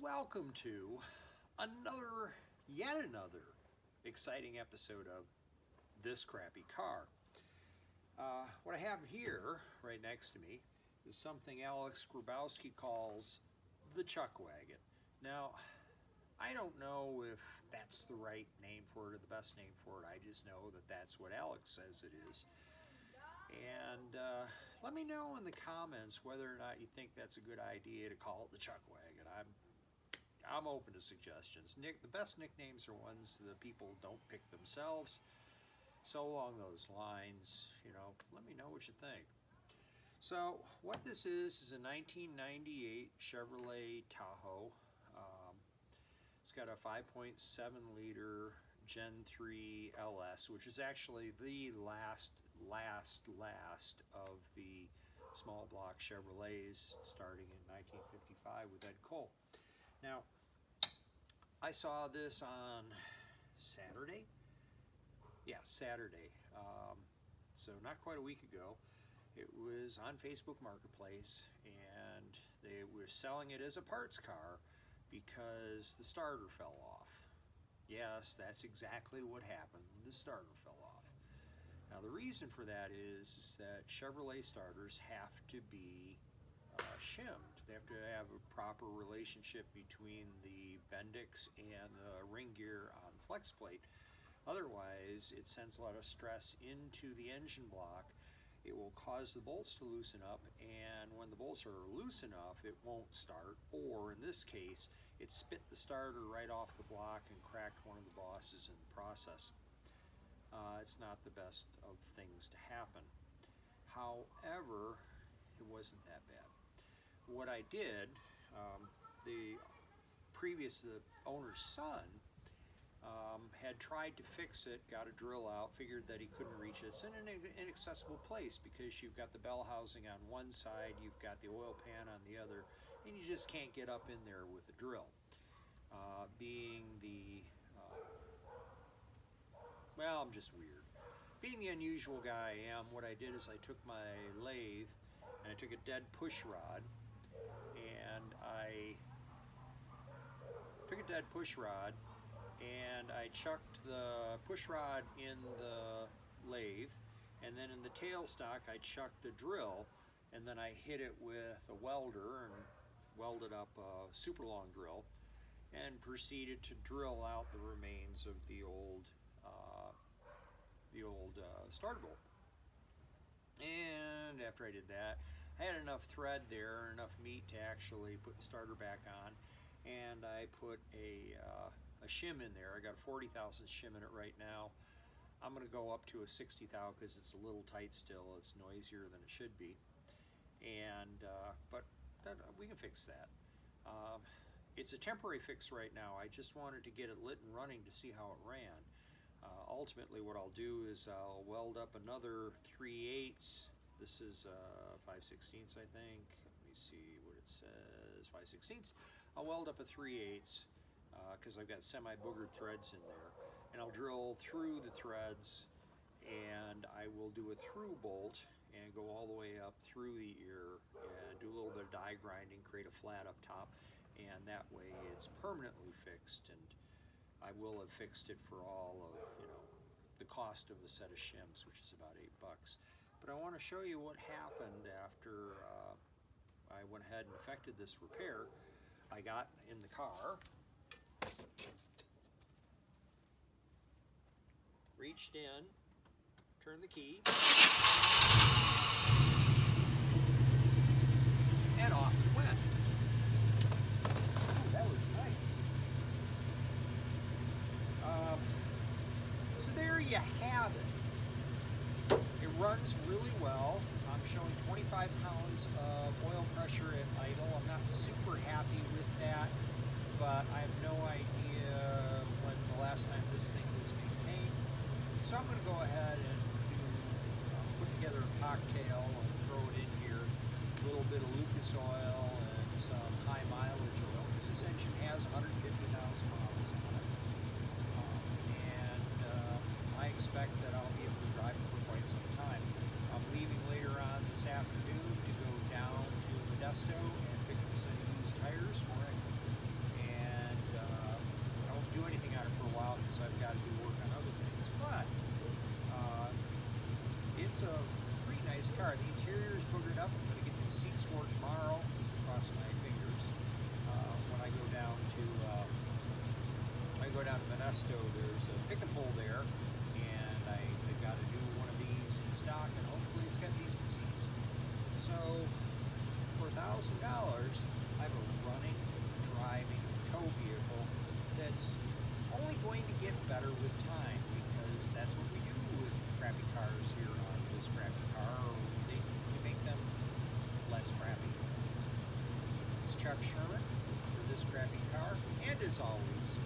welcome to yet another exciting episode of This Crappy Car. What I have here, right next to me, is something Alex Grabowski calls the Chuck Wagon. Now, I don't know if that's the right name for it or the best name for it. I just know that that's what Alex says it is. And let me know in the comments whether or not you think that's a good idea to call it the Chuck Wagon. I'm open to suggestions. The best nicknames are ones that people don't pick themselves. So along those lines, let me know what you think. So what this is a 1998 Chevrolet Tahoe. It's got a 5.7 liter Gen 3 LS, which is actually the last of the small block Chevrolets starting in 1955 with Ed Cole. Now, I saw this on Saturday. Yeah, Saturday. So not quite a week ago. It was on Facebook Marketplace, and they were selling it as a parts car because the starter fell off. Yes, that's exactly what happened. The starter fell off. Now, the reason for that is that Chevrolet starters have to be shimmed. They have to have a proper relationship between the Bendix and the ring gear on the flex plate. Otherwise, it sends a lot of stress into the engine block. It will cause the bolts to loosen up, and when the bolts are loose enough, it won't start, or in this case, it spit the starter right off the block and cracked one of the bosses in the process. It's not the best of things to happen. However, it wasn't that bad. What I did, the owner's son had tried to fix it, got a drill out, figured that he couldn't reach it. It's in an inaccessible place because you've got the bell housing on one side, you've got the oil pan on the other, and you just can't get up in there with a drill. I'm just weird. Being the unusual guy I am, what I did is I took my lathe and I took a dead push rod, and I chucked the push rod in the lathe, and then in the tailstock I chucked a drill, and then I hit it with a welder and welded up a super long drill and proceeded to drill out the remains of the old starter bolt. And after I did that, I had enough thread there, enough meat to actually put the starter back on, and I put a shim in there. I got a 40 thousandths shim in it right now. I'm going to go up to a 60 thou because it's a little tight still. It's noisier than it should be, but we can fix that. It's a temporary fix right now. I just wanted to get it lit and running to see how it ran. Ultimately, what I'll do is I'll weld up another 3/8. This is 5/16, I think. Let me see what it says. 5/16. I'll weld up a 3/8 because I've got semi-boogered threads in there, and I'll drill through the threads, and I will do a through bolt and go all the way up through the ear and do a little bit of die grinding, create a flat up top, and that way it's permanently fixed. And I will have fixed it for all of the cost of a set of shims, which is about $8. But I want to show you what happened after I went ahead and effected this repair. I got in the car, reached in, turned the key, and off it went. Ooh, that was nice. So there you have it. It runs really well. I'm showing 25 pounds of oil pressure at idle. I'm not super happy with that, but I have no idea when the last time this thing was maintained. So I'm going to go ahead and put together a cocktail and throw it in here. A little bit of Lucas oil and some high mileage oil, because this engine has 150,000 miles on it. I expect that I'll be able to drive it for quite some time. I'm leaving later on this afternoon to go down to Modesto and pick up some used tires for it. out because I've got to do work on other things. But it's a pretty nice car. The interior is boogered up. I'm going to get new seats for it tomorrow. Cross my fingers. When I go down to Modesto, there's a pick and pull there, and they've got a new one of these in stock, and hopefully it's got decent seats. So for $1,000, I have a running, driving tow vehicle that's only going to get better with time, because that's what we do with crappy cars here on This Crappy Car. We make them less crappy. It's Chuck Sherman for This Crappy Car, and as always,